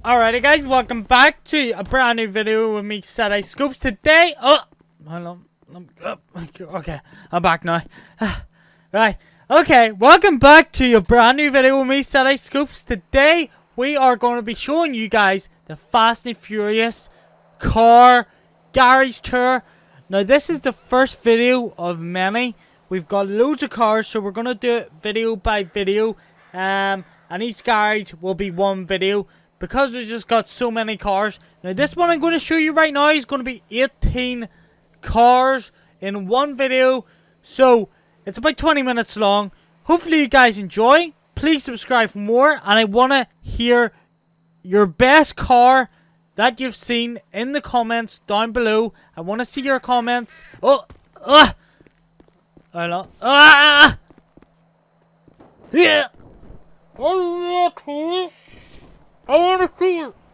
Alrighty guys, welcome back to a brand new video with me, Skyline Scopes. Today, okay, I'm back now. Right, okay, welcome back to a brand new video with me, Skyline Scopes. Today, we are going to be showing you guys the Fast and Furious car garage tour. Now, this is the first video of many. We've got loads of cars, so we're going to do it video by video. And each garage will be one video, because we just got so many cars. Now this one I'm going to show you right now is going to be 18 cars in one video. So it's about 20 minutes long. Hopefully you guys enjoy. Please subscribe for more. And I want to hear your best car that you've seen in the comments down below. I want to see your comments. Yeah.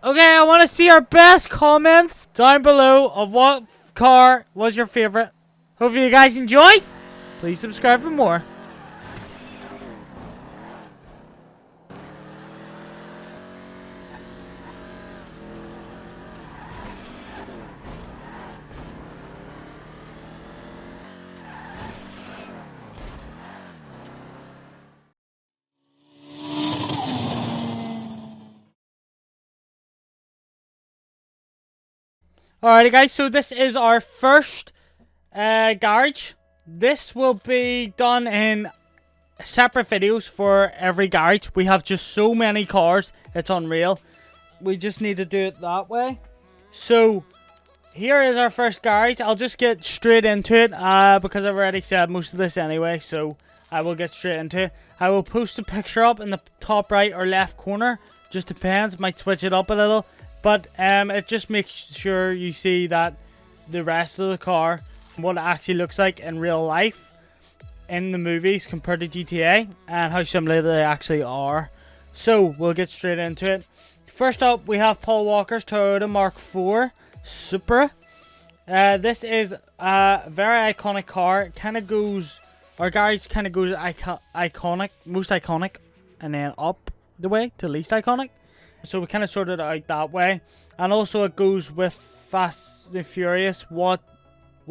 Okay, I want to see our best comments down below of what car was your favorite. Hopefully you guys enjoy. Please subscribe for more. Alrighty guys, so this is our first garage. This will be done in separate videos for every garage. We have just so many cars, it's unreal. We just need to do it that way. So, here is our first garage. I'll just get straight into it because I've already said most of this anyway. So, I will get straight into it. I will post a picture up in the top right or left corner. Just depends, might switch it up a little. But it just makes sure you see that the rest of the car, what it actually looks like in real life in the movies compared to GTA, and how similar they actually are. So we'll get straight into it. First up, we have Paul Walker's Toyota Mark IV Supra. This is a very iconic car. It kind of goes, our garage kind of goes iconic, most iconic, and then up the way to least iconic. So we kind of sorted it out that way. And also it goes with Fast and Furious, what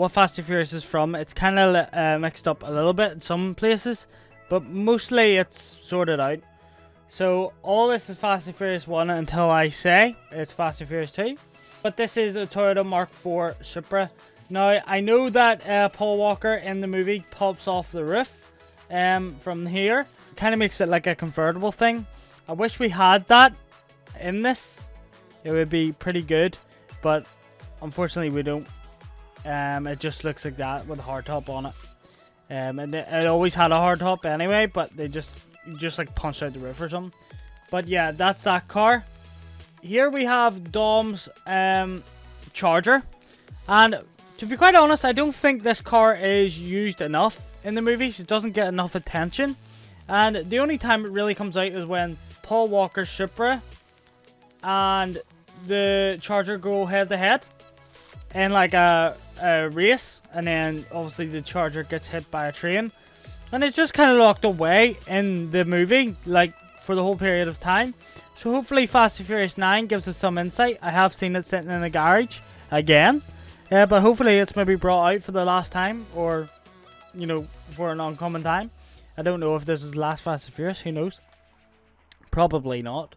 Fast and Furious is from. It's kind of mixed up a little bit in some places, but mostly it's sorted out. So all this is Fast and Furious 1 until I say it's Fast and Furious 2. But this is a Toyota Mark IV Supra. Now I know that Paul Walker in the movie pops off the roof from here. Kind of makes it like a convertible thing. I wish we had that in this. It would be pretty good, but unfortunately we don't. It just looks like that with a hardtop on it, and it always had a hardtop anyway, but they just like punched out the roof or something. But yeah, that's that car. Here we have Dom's Charger, and to be quite honest, I don't think this car is used enough in the movies. It doesn't get enough attention, and the only time it really comes out is when Paul Walker's Supra and the Charger go head to head in like a race, and then obviously the Charger gets hit by a train, and it's just kind of locked away in the movie like for the whole period of time. So hopefully Fast and Furious 9 gives us some insight. I have seen it sitting in the garage again, but hopefully it's maybe brought out for the last time, or you know, for an oncoming time. I don't know if this is the last Fast and Furious, who knows, probably not.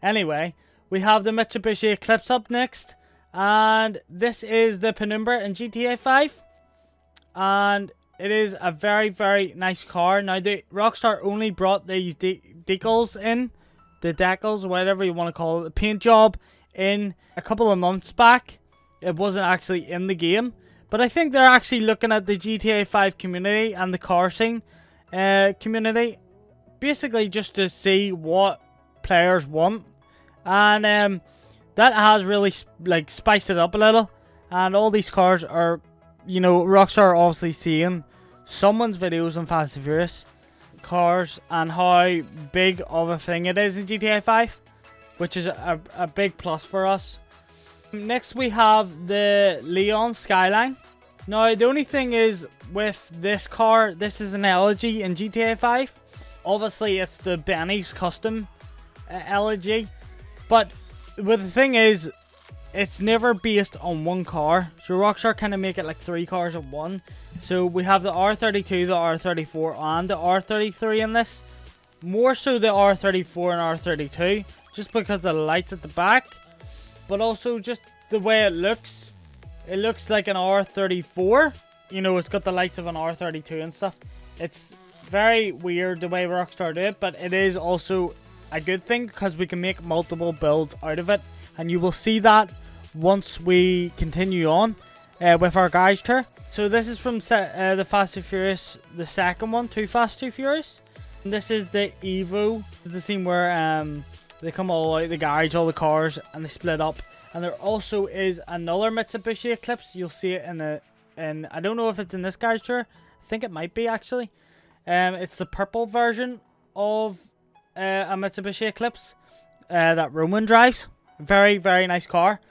Anyway, we have the Mitsubishi Eclipse up next, and this is the Penumbra in GTA 5, and it is a very, very nice car. Now, the Rockstar only brought these decals in, the decals, whatever you want to call it, the paint job, in a couple of months back. It wasn't actually in the game, but I think they're actually looking at the GTA 5 community and the car scene community, basically just to see what players want. And that has really like spiced it up a little, and all these cars are, you know, Rockstar are obviously seeing someone's videos on Fast and Furious cars and how big of a thing it is in GTA 5, which is a big plus for us. Next we have the Leon Skyline. Now the only thing is with this car, this is an elegy in GTA 5. Obviously it's the Benny's custom elegy, but But the thing is, it's never based on one car. So Rockstar kind of make it like 3 cars in one. So we have the R32, the R34, and the R33 in this. More so the R34 and R32, just because of the lights at the back. But also just the way it looks. It looks like an R34. You know, it's got the lights of an R32 and stuff. It's very weird the way Rockstar do it, but it is also a good thing because we can make multiple builds out of it. And you will see that once we continue on with our garage tour. So this is from the Fast and Furious, the second one, Too Fast, Too Furious. And this is the Evo. This is the scene where they come all out the garage, all the cars, and they split up. And there also is another Mitsubishi Eclipse. You'll see it in I don't know if it's in this garage tour. I think it might be actually. It's the purple version of a Mitsubishi Eclipse that Roman drives. Very, very nice car.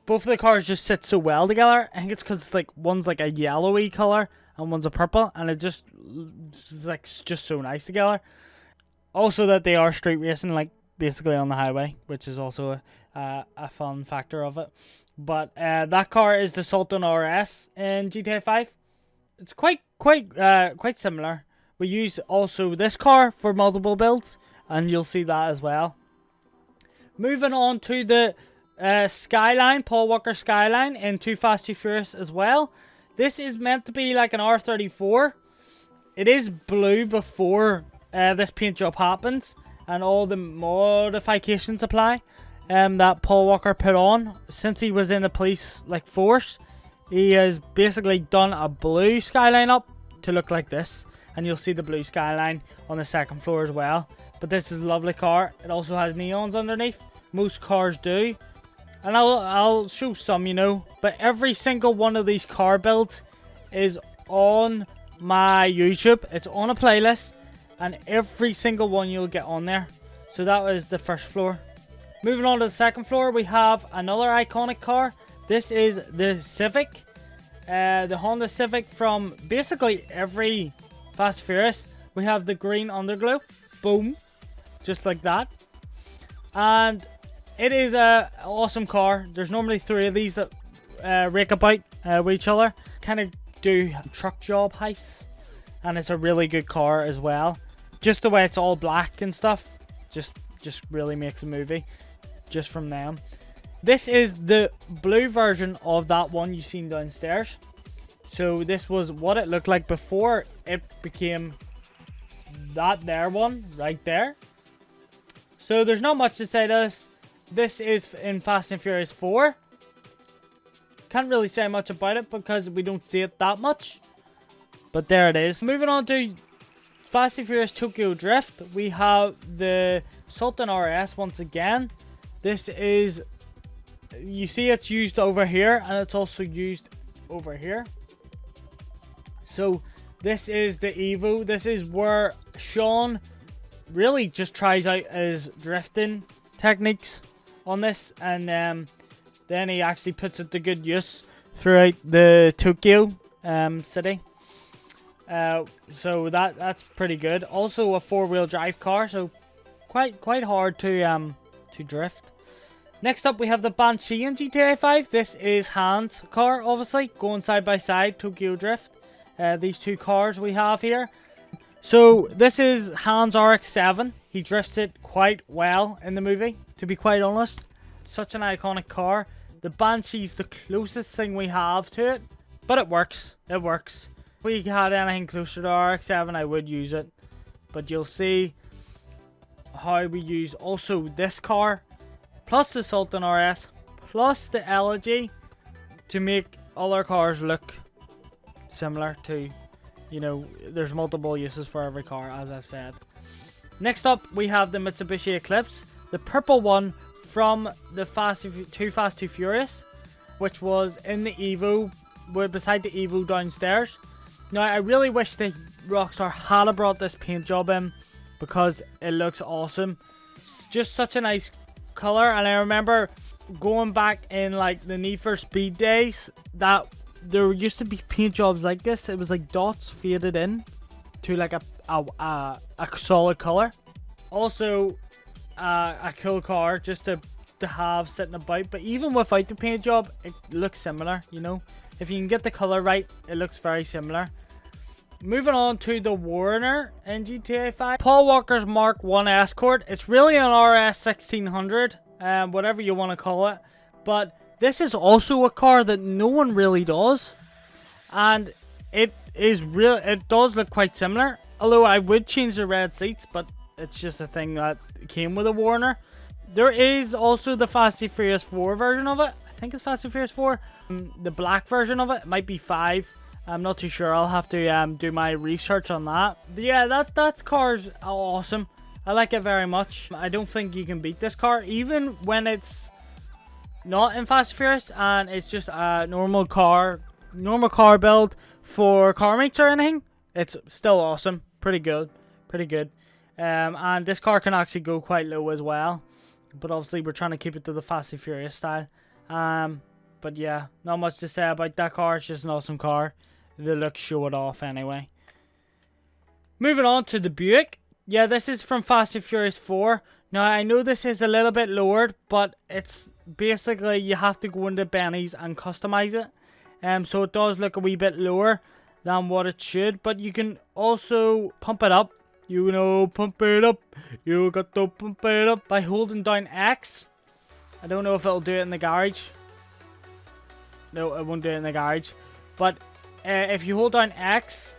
Both of the cars just sit so well together. I think it's because it's like one's like a yellowy color and one's a purple, and it just like just so nice together. Also that they are street racing, like basically on the highway, which is also a fun factor of it. But that car is the Sultan Rs in GTA 5. It's quite similar. We use also this car for multiple builds, and you'll see that as well. Moving on to the Skyline, Paul Walker Skyline in Too Fast, Too Furious as well. This is meant to be like an R34. It is blue before this paint job happens, and all the modifications apply that Paul Walker put on. Since he was in the police like force, he has basically done a blue Skyline up to look like this, and you'll see the blue Skyline on the second floor as well. But this is a lovely car. It also has neons underneath. Most cars do. And I'll show some, you know. But every single one of these car builds is on my YouTube. It's on a playlist. And every single one you'll get on there. So that was the first floor. Moving on to the second floor, we have another iconic car. This is the Civic. The Honda Civic from basically every Fast and Furious. We have the green underglow. Boom. Just like that. And it is a awesome car. There's normally 3 of these that rake about with each other. Kind of do truck job heists. And it's a really good car as well. Just the way it's all black and stuff. Just really makes a movie. Just from them. This is the blue version of that one you've seen downstairs. So this was what it looked like before it became that there one right there. So there's not much to say to this. This is in Fast and Furious 4. Can't really say much about it because we don't see it that much. But there it is. Moving on to Fast and Furious Tokyo Drift. We have the Sultan RS once again. This is... You see it's used over here and it's also used over here. So this is the Evo. This is where Sean really just tries out his drifting techniques on this, and then he actually puts it to good use throughout the Tokyo city. So that's pretty good. Also a 4-wheel drive car, so quite hard to drift. Next up we have the Banshee in GTA 5. This is Han's car, obviously, going side by side, Tokyo Drift. These 2 cars we have here. So this is Han's RX-7. He drifts it quite well in the movie, to be quite honest. It's such an iconic car. The Banshee's the closest thing we have to it, but it works. It works. If we had anything closer to RX-7, I would use it. But you'll see how we use also this car, plus the Sultan RS, plus the Elegy, to make other cars look similar to, you know, there's multiple uses for every car, as I've said. Next up, we have the Mitsubishi Eclipse, the purple one from the Too Fast, Too Furious, which was in the Evo, beside the Evo downstairs. Now, I really wish that Rockstar had brought this paint job in, because it looks awesome. It's just such a nice color, and I remember going back in like the Need for Speed days that there used to be paint jobs like this. It was like dots faded in to like a solid color. Also, a cool car just to to have sitting about. But even without the paint job, it looks similar, you know. If you can get the color right, it looks very similar. Moving on to the Warner in GTA 5. Paul Walker's Mark 1 Escort. It's really an RS 1600, whatever you want to call it. But this is also a car that no one really does. And it does look quite similar. Although I would change the red seats, but it's just a thing that came with a Warner. There is also the Fast and Furious 4 version of it. I think it's Fast and Furious 4. The black version of it might be 5. I'm not too sure. I'll have to do my research on that. But yeah, that car's awesome. I like it very much. I don't think you can beat this car, even when it's not in Fast and Furious and it's just a normal car build for car mates or anything. It's still awesome. Pretty good. And this car can actually go quite low as well. But obviously we're trying to keep it to the Fast and Furious style. But yeah, not much to say about that car. It's just an awesome car. The looks show it off anyway. Moving on to the Buick. Yeah, this is from Fast and Furious 4. Now, I know this is a little bit lowered, but it's basically you have to go into Benny's and customize it. So it does look a wee bit lower than what it should. But you can also pump it up. You know, pump it up. You got to pump it up by holding down X. I don't know if it'll do it in the garage. No, it won't do it in the garage. But if you hold down X,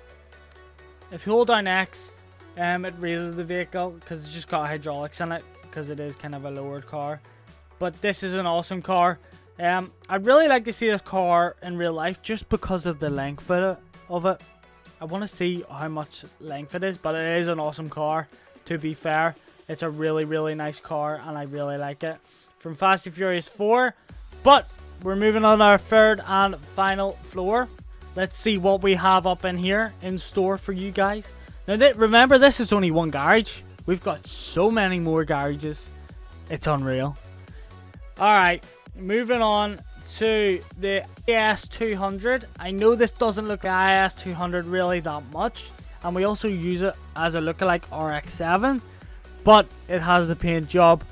it raises the vehicle because it's just got hydraulics in it because it is kind of a lowered car. But this is an awesome car. I'd really like to see this car in real life just because of the length of it. I want to see how much length it is, but it is an awesome car. To be fair, it's a really, really nice car, and I really like it. From Fast and Furious 4, but we're moving on to our third and final floor. Let's see what we have up in here in store for you guys. Now, remember, this is only one garage. We've got so many more garages. It's unreal. Alright, moving on to the IS200. I know this doesn't look like IS200 really that much. And we also use it as a lookalike RX-7. But it has the paint job.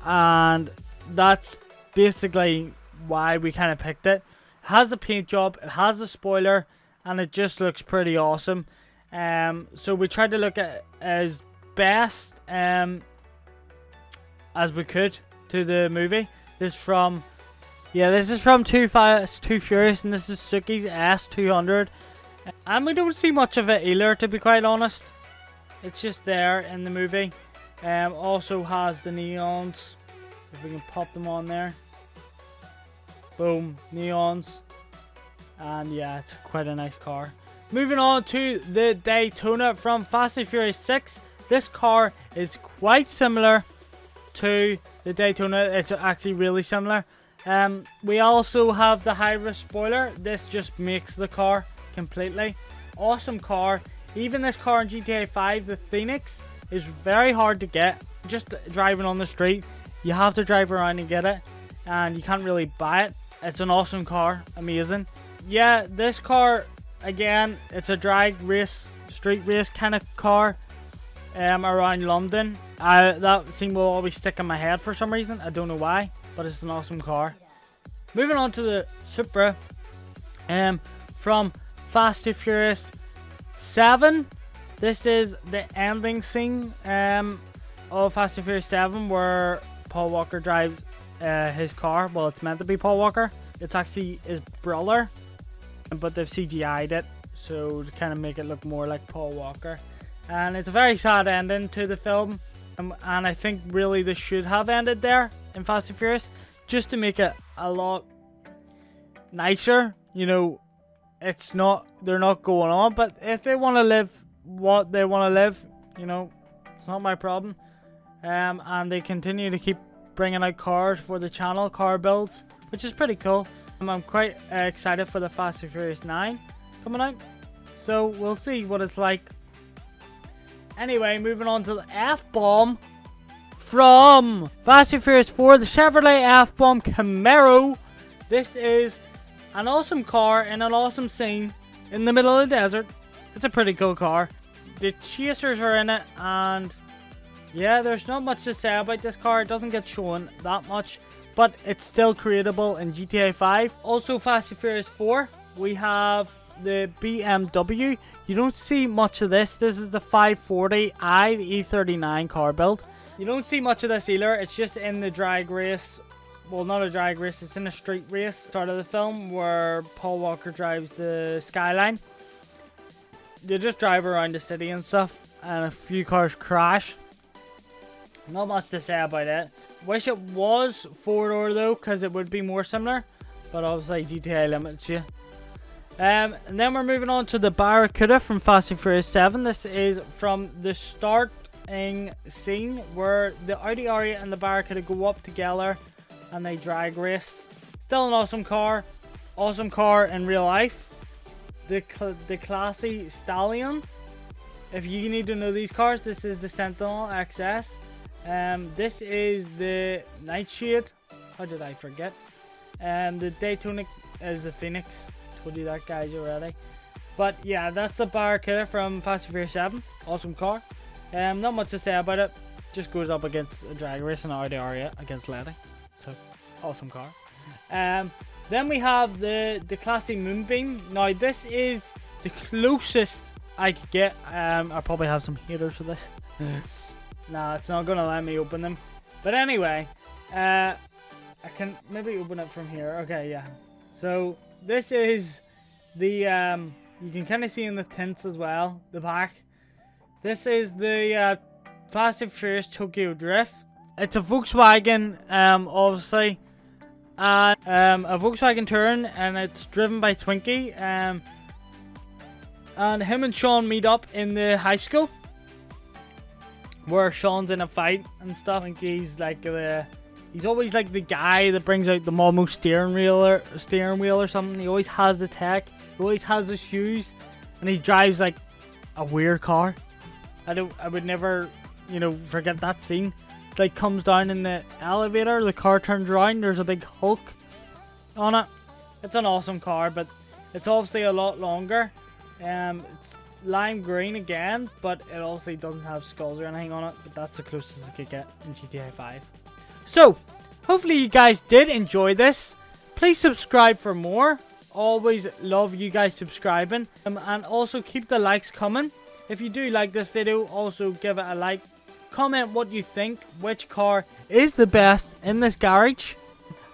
And that's basically why we kind of picked it. It has the paint job, it has the spoiler, and it just looks pretty awesome. So we tried to look at as best as we could to the movie. This is from Too Fast, Too Furious, and this is Suki's S200. And we don't see much of it either, to be quite honest. It's just there in the movie. Also has the neons. If we can pop them on there. Boom, neons. And yeah, it's quite a nice car. Moving on to the Daytona from Fast and Furious 6. This car is quite similar to the Daytona. It's actually really similar. We also have the high-res spoiler. This just makes the car completely. Awesome car. Even this car in GTA 5, the Phoenix, is very hard to get. Just driving on the street, you have to drive around and get it. And you can't really buy it. It's an awesome car. Amazing. Yeah, this car, again, it's a drag race, street race kind of car around London. That scene will always stick in my head for some reason. I don't know why, but it's an awesome car. Moving on to the Supra from Fast and Furious 7. This is the ending scene of Fast and Furious 7 where Paul Walker drives his car. Well, it's meant to be Paul Walker. It's actually his brother, but they've CGI'd it so to kind of make it look more like Paul Walker. And it's a very sad ending to the film, and I think really this should have ended there in Fast and Furious just to make it a lot nicer. You know, they're not going on, but if they want to live what they want to live, you know, it's not my problem. And they continue to keep bringing out cars for the channel, car builds, which is pretty cool. I'm quite excited for the Fast and Furious 9 coming out, so we'll see what it's like. Anyway, moving on to the F-Bomb from Fast and Furious 4, the Chevrolet F-Bomb Camaro. This is an awesome car in an awesome scene in the middle of the desert. It's a pretty cool car. The chasers are in it, and yeah, there's not much to say about this car. It doesn't get shown that much, but it's still creatable in GTA 5. Also, Fast and Furious 4, we have the BMW. You don't see much of this. This is the 540i, the E39 car build. You don't see much of this either. It's just in the drag race. Well, not a drag race. It's in a street race. Start of the film where Paul Walker drives the Skyline. They just drive around the city and stuff, and a few cars crash. Not much to say about it. Wish it was 4-door though, because it would be more similar. But obviously GTA limits you. And then we're moving on to the Barracuda from Fast and Furious 7. This is from the starting scene where the Audi A8 and the Barracuda go up together and they drag race. Still an awesome car in real life. The classy Stallion. If you need to know these cars, this is the Sentinel XS. This is the Nightshade. How did I forget? The Daytona is the Phoenix. Told you that, guys, already. But yeah, that's the Barracuda from Fast and Furious 7. Awesome car. Not much to say about it. Just goes up against a drag race and Audi A8 against Letty. So awesome car. Then we have the classy Moonbeam. Now this is the closest I could get. I'll probably have some haters for this. Nah, it's not gonna let me open them. But anyway, I can maybe open it from here. Okay, yeah. So this is the you can kind of see in the tints as well, the back. This is the Fast and Furious Tokyo Drift. It's a Volkswagen, obviously. A Volkswagen Touran, and it's driven by Twinkie. And him and Sean meet up in the high school, where Sean's in a fight and stuff. I think he's like he's always like the guy that brings out the Malmo steering wheel or something. He always has the tech. He always has the shoes, and he drives like a weird car. I would never, forget that scene. Like comes down in the elevator, the car turns around, there's a big Hulk on it. It's an awesome car, but it's obviously a lot longer. It's lime green again, but it obviously doesn't have skulls or anything on it, but that's the closest I could get in GTA 5. So hopefully you guys did enjoy this. Please subscribe for more. Always love you guys subscribing, and also keep the likes coming. If you do like this video, also give it a like. Comment what you think, which car is the best in this garage.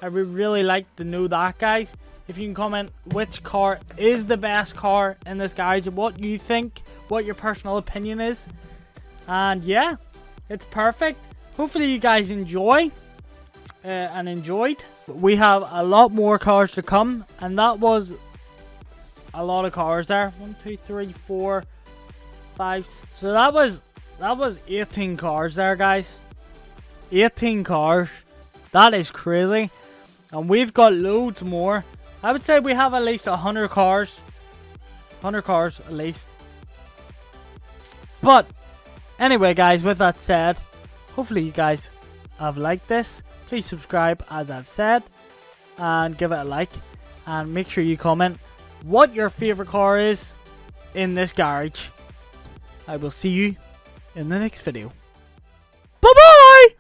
I would really like to know that, guys. If you can comment which car is the best car in this garage, what you think, what your personal opinion is. And yeah, it's perfect. Hopefully you guys enjoy and enjoyed. We have a lot more cars to come, and that was a lot of cars there. 1, 2, 3, 4, 5. So that was 18 cars there, guys. 18 cars. That is crazy. And we've got loads more. I would say we have at least 100 cars. 100 cars at least. But anyway, guys, with that said, hopefully you guys have liked this. Please subscribe, as I've said, and give it a like. And make sure you comment what your favorite car is in this garage. I will see you in the next video. Bye bye!